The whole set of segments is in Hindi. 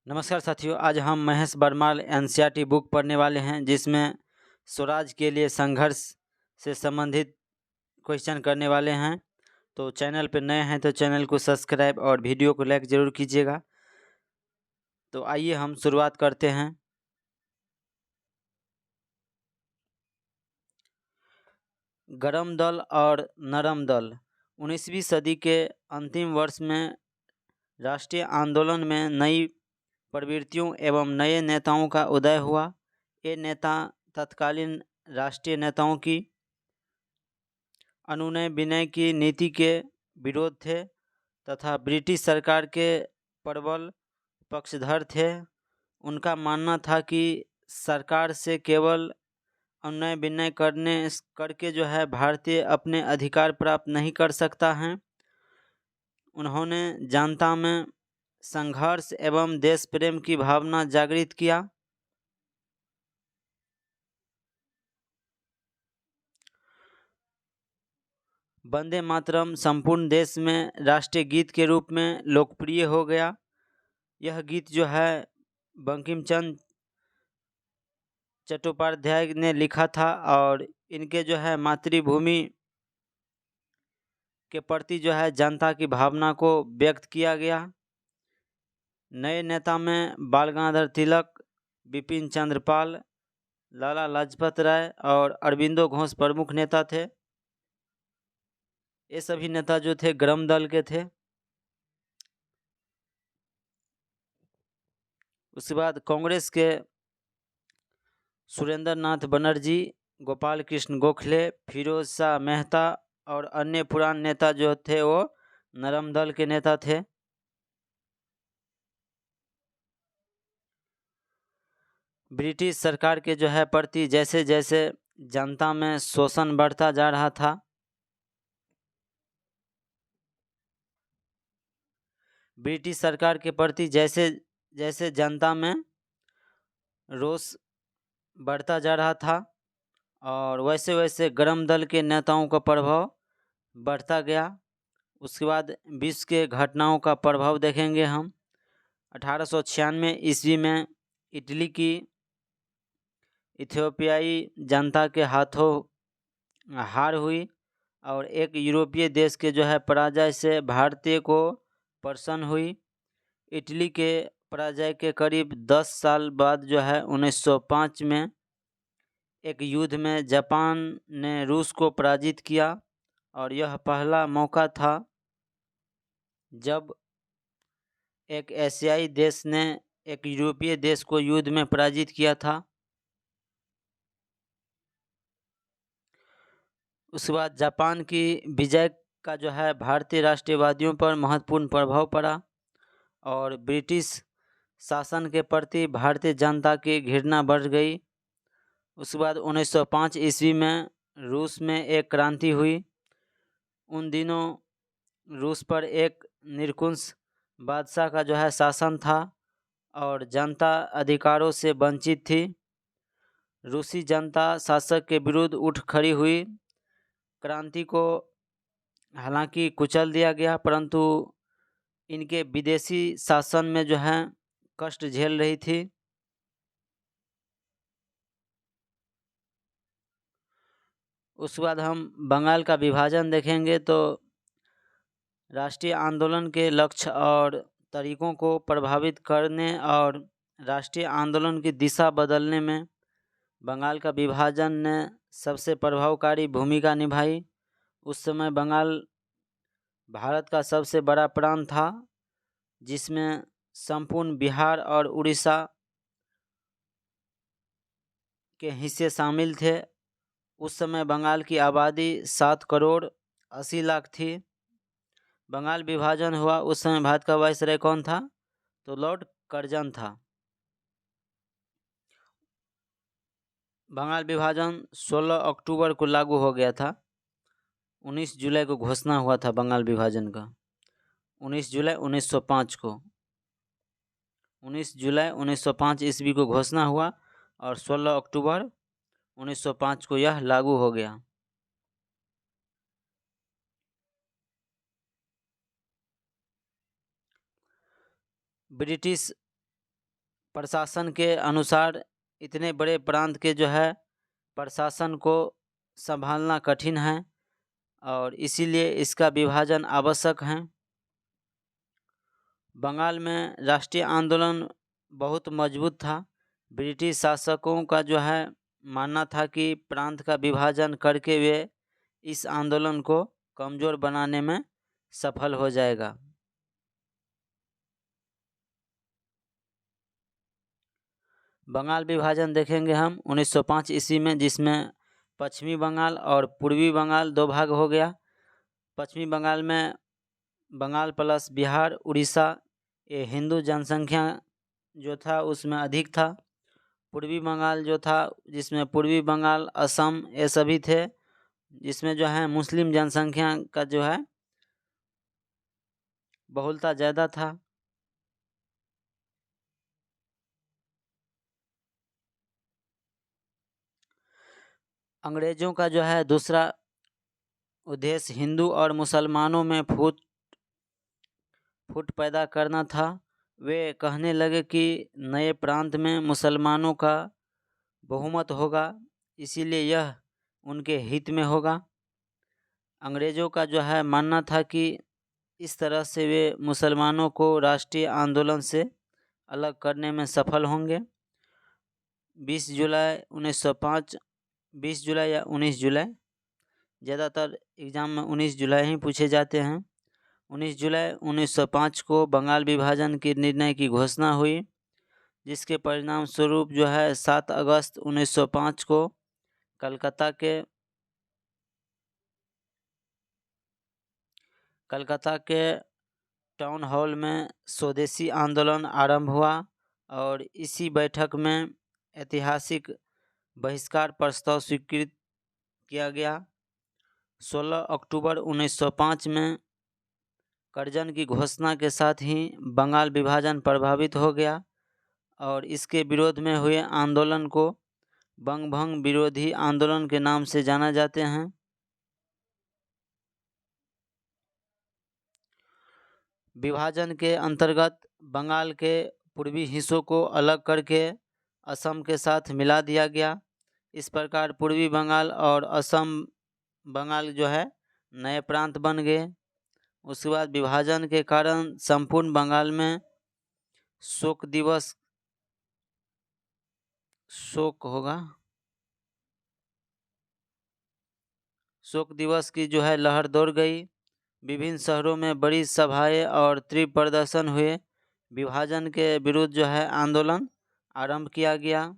नमस्कार साथियों, आज हम महेश बर्माल एनसीईआरटी बुक पढ़ने वाले हैं जिसमें स्वराज के लिए संघर्ष से संबंधित क्वेश्चन करने वाले हैं। तो चैनल पर नए हैं तो चैनल को सब्सक्राइब और वीडियो को लाइक ज़रूर कीजिएगा। तो आइए हम शुरुआत करते हैं। गरम दल और नरम दल। 19वीं सदी के अंतिम वर्ष में राष्ट्रीय आंदोलन में नई प्रवृत्तियों एवं नए नेताओं का उदय हुआ। ये नेता तत्कालीन राष्ट्रीय नेताओं की अनुनय विनय की नीति के विरोध थे तथा ब्रिटिश सरकार के प्रबल पक्षधर थे। उनका मानना था कि सरकार से केवल अनुनय विनय करके जो है भारतीय अपने अधिकार प्राप्त नहीं कर सकता है। उन्होंने जनता में संघर्ष एवं देश प्रेम की भावना जागृत किया। वंदे मातरम संपूर्ण देश में राष्ट्रीय गीत के रूप में लोकप्रिय हो गया। यह गीत जो है बंकिम चंद्र चट्टोपाध्याय ने लिखा था और इनके जो है मातृभूमि के प्रति जो है जनता की भावना को व्यक्त किया गया। नए नेता में बाल गंगाधर तिलक, बिपिन चंद्र पाल, लाला लाजपत राय और अरविंदो घोष प्रमुख नेता थे। ये सभी नेता जो थे गरम दल के थे। उसके बाद कांग्रेस के सुरेंद्र नाथ बनर्जी, गोपाल कृष्ण गोखले, फिरोज शाह मेहता और अन्य पुराने नेता जो थे वो नरम दल के नेता थे। ब्रिटिश सरकार के जो है प्रति जैसे जैसे जनता में शोषण बढ़ता जा रहा था, ब्रिटिश सरकार के प्रति जैसे जैसे जनता में रोष बढ़ता जा रहा था और वैसे वैसे गरम दल के नेताओं का प्रभाव बढ़ता गया। उसके बाद विश्व के घटनाओं का प्रभाव देखेंगे हम। 1896 ईस्वी में इटली की इथियोपियाई जनता के हाथों हार हुई और एक यूरोपीय देश के जो है पराजय से भारतीय को प्रसन्न हुई। इटली के पराजय के करीब 10 साल बाद जो है 1905 में एक युद्ध में जापान ने रूस को पराजित किया और यह पहला मौका था जब एक एशियाई देश ने एक यूरोपीय देश को युद्ध में पराजित किया था। उसके बाद जापान की विजय का जो है भारतीय राष्ट्रवादियों पर महत्वपूर्ण प्रभाव पड़ा और ब्रिटिश शासन के प्रति भारतीय जनता की घृणा बढ़ गई। उसके बाद 1905 ईस्वी में रूस में एक क्रांति हुई। उन दिनों रूस पर एक निरंकुश बादशाह का जो है शासन था और जनता अधिकारों से वंचित थी। रूसी जनता शासक के विरुद्ध उठ खड़ी हुई। क्रांति को हालांकि कुचल दिया गया परंतु इनके विदेशी शासन में जो है कष्ट झेल रही थी। उसके बाद हम बंगाल का विभाजन देखेंगे तो राष्ट्रीय आंदोलन के लक्ष्य और तरीकों को प्रभावित करने और राष्ट्रीय आंदोलन की दिशा बदलने में बंगाल का विभाजन ने सबसे प्रभावकारी भूमिका निभाई। उस समय बंगाल भारत का सबसे बड़ा प्रांत था जिसमें संपूर्ण बिहार और उड़ीसा के हिस्से शामिल थे। उस समय बंगाल की आबादी 7 करोड़ 80 लाख थी। बंगाल विभाजन हुआ उस समय भारत का वायसराय कौन था? तो लॉर्ड कर्जन था। बंगाल विभाजन 16 अक्टूबर को लागू हो गया था। 19 जुलाई को घोषणा हुआ था बंगाल विभाजन का। 19 जुलाई 1905 को 19 जुलाई 1905 ईस्वी को घोषणा हुआ और 16 अक्टूबर 1905 को यह लागू हो गया। ब्रिटिश प्रशासन के अनुसार इतने बड़े प्रांत के जो है प्रशासन को संभालना कठिन है और इसीलिए इसका विभाजन आवश्यक है। बंगाल में राष्ट्रीय आंदोलन बहुत मजबूत था। ब्रिटिश शासकों का जो है मानना था कि प्रांत का विभाजन करके वे इस आंदोलन को कमज़ोर बनाने में सफल हो जाएगा। बंगाल विभाजन देखेंगे हम 1905 ईस्वी में, जिसमें पश्चिमी बंगाल और पूर्वी बंगाल दो भाग हो गया। पश्चिमी बंगाल में बंगाल प्लस बिहार, उड़ीसा, ये हिंदू जनसंख्या जो था उसमें अधिक था। पूर्वी बंगाल जो था जिसमें पूर्वी बंगाल, असम ये सभी थे, जिसमें जो है मुस्लिम जनसंख्या का जो है बहुलता ज़्यादा था। अंग्रेज़ों का जो है दूसरा उद्देश्य हिंदू और मुसलमानों में फूट पैदा करना था। वे कहने लगे कि नए प्रांत में मुसलमानों का बहुमत होगा, इसीलिए यह उनके हित में होगा। अंग्रेज़ों का जो है मानना था कि इस तरह से वे मुसलमानों को राष्ट्रीय आंदोलन से अलग करने में सफल होंगे। 20 जुलाई 1905, 20 जुलाई या 19 जुलाई, ज़्यादातर एग्ज़ाम में 19 जुलाई ही पूछे जाते हैं। 19 जुलाई 1905 को बंगाल विभाजन के निर्णय की घोषणा हुई, जिसके परिणाम स्वरूप जो है 7 अगस्त 1905 को कलकत्ता के टाउन हॉल में स्वदेशी आंदोलन आरंभ हुआ और इसी बैठक में ऐतिहासिक बहिष्कार प्रस्ताव स्वीकृत किया गया। 16 अक्टूबर 1905 में कर्जन की घोषणा के साथ ही बंगाल विभाजन प्रभावित हो गया और इसके विरोध में हुए आंदोलन को बंगभंग विरोधी आंदोलन के नाम से जाना जाते हैं। विभाजन के अंतर्गत बंगाल के पूर्वी हिस्सों को अलग करके असम के साथ मिला दिया गया। इस प्रकार पूर्वी बंगाल और असम बंगाल जो है नए प्रांत बन गए। उसके बाद विभाजन के कारण संपूर्ण बंगाल में शोक दिवस की जो है लहर दौड़ गई। विभिन्न शहरों में बड़ी सभाएं और तीव्र प्रदर्शन हुए। विभाजन के विरुद्ध जो है आंदोलन आरंभ किया गया।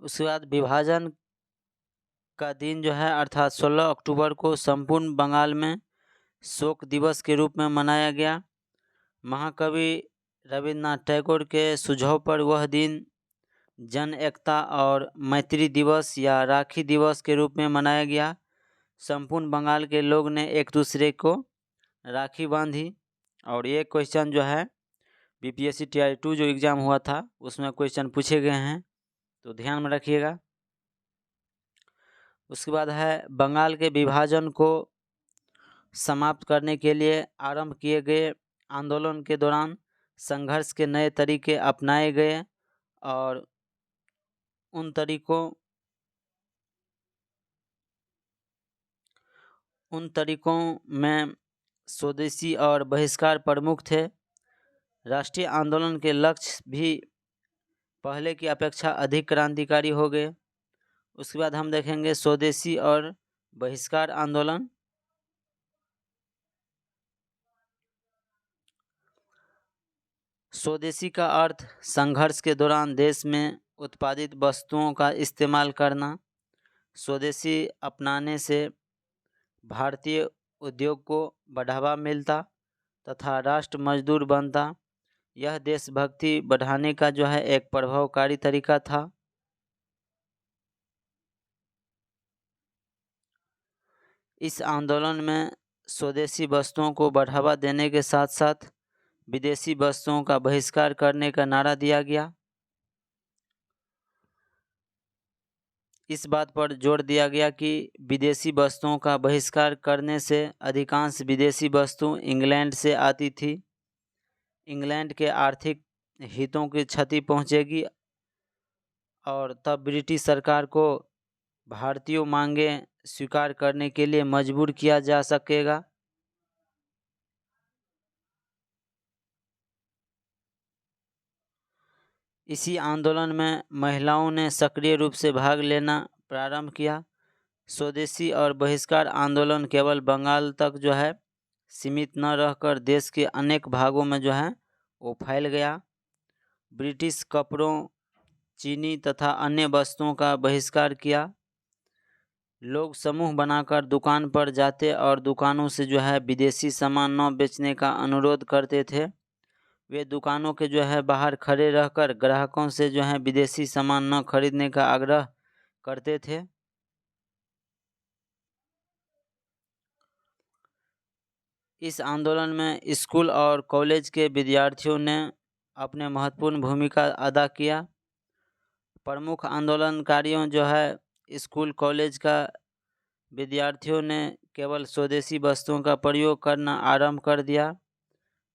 उसके बाद विभाजन का दिन जो है अर्थात 16 अक्टूबर को संपूर्ण बंगाल में शोक दिवस के रूप में मनाया गया। महाकवि रविन्द्रनाथ टैगोर के सुझाव पर वह दिन जन एकता और मैत्री दिवस या राखी दिवस के रूप में मनाया गया। संपूर्ण बंगाल के लोग ने एक दूसरे को राखी बांधी और ये क्वेश्चन जो है बीपीएससी टीआरई 2 जो एग्ज़ाम हुआ था उसमें क्वेश्चन पूछे गए हैं, तो ध्यान में रखिएगा। उसके बाद है बंगाल के विभाजन को समाप्त करने के लिए आरंभ किए गए आंदोलन के दौरान संघर्ष के नए तरीके अपनाए गए और उन तरीकों में स्वदेशी और बहिष्कार प्रमुख थे। राष्ट्रीय आंदोलन के लक्ष्य भी पहले की अपेक्षा अधिक क्रांतिकारी हो गए। उसके बाद हम देखेंगे स्वदेशी और बहिष्कार आंदोलन। स्वदेशी का अर्थ संघर्ष के दौरान देश में उत्पादित वस्तुओं का इस्तेमाल करना। स्वदेशी अपनाने से भारतीय उद्योग को बढ़ावा मिलता तथा राष्ट्र मजदूर बनता। यह देशभक्ति बढ़ाने का जो है एक प्रभावकारी तरीका था। इस आंदोलन में स्वदेशी वस्तुओं को बढ़ावा देने के साथ साथ विदेशी वस्तुओं का बहिष्कार करने का नारा दिया गया। इस बात पर जोर दिया गया कि विदेशी वस्तुओं का बहिष्कार करने से अधिकांश विदेशी वस्तु इंग्लैंड से आती थी इंग्लैंड के आर्थिक हितों की क्षति पहुंचेगी और तब ब्रिटिश सरकार को भारतीयों मांगे स्वीकार करने के लिए मजबूर किया जा सकेगा। इसी आंदोलन में महिलाओं ने सक्रिय रूप से भाग लेना प्रारंभ किया। स्वदेशी और बहिष्कार आंदोलन केवल बंगाल तक जो है सीमित न रहकर देश के अनेक भागों में जो है वो फैल गया। ब्रिटिश कपड़ों, चीनी तथा अन्य वस्तुओं का बहिष्कार किया। लोग समूह बनाकर दुकान पर जाते और दुकानों से जो है विदेशी सामान न बेचने का अनुरोध करते थे। वे दुकानों के जो है बाहर खड़े रहकर ग्राहकों से जो है विदेशी सामान न खरीदने का आग्रह करते थे। इस आंदोलन में स्कूल और कॉलेज के विद्यार्थियों ने अपने महत्वपूर्ण भूमिका अदा किया। प्रमुख आंदोलनकारियों जो है स्कूल कॉलेज का विद्यार्थियों ने केवल स्वदेशी वस्तुओं का प्रयोग करना आरंभ कर दिया,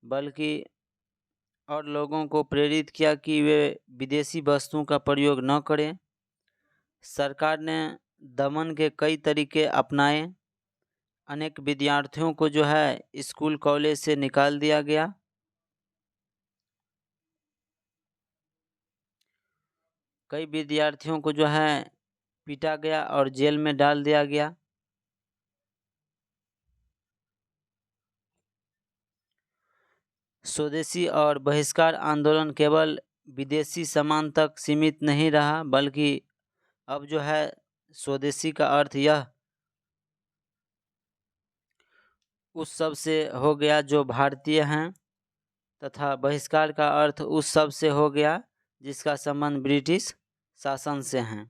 बल्कि और लोगों को प्रेरित किया कि वे विदेशी वस्तुओं का प्रयोग न करें। सरकार ने दमन के कई तरीके अपनाए। अनेक विद्यार्थियों को जो है स्कूल कॉलेज से निकाल दिया गया। कई विद्यार्थियों को जो है पीटा गया और जेल में डाल दिया गया। स्वदेशी और बहिष्कार आंदोलन केवल विदेशी सामान तक सीमित नहीं रहा, बल्कि अब जो है स्वदेशी का अर्थ यह उस सब से हो गया जो भारतीय हैं, तथा बहिष्कार का अर्थ उस सब से हो गया जिसका संबंध ब्रिटिश शासन से हैं।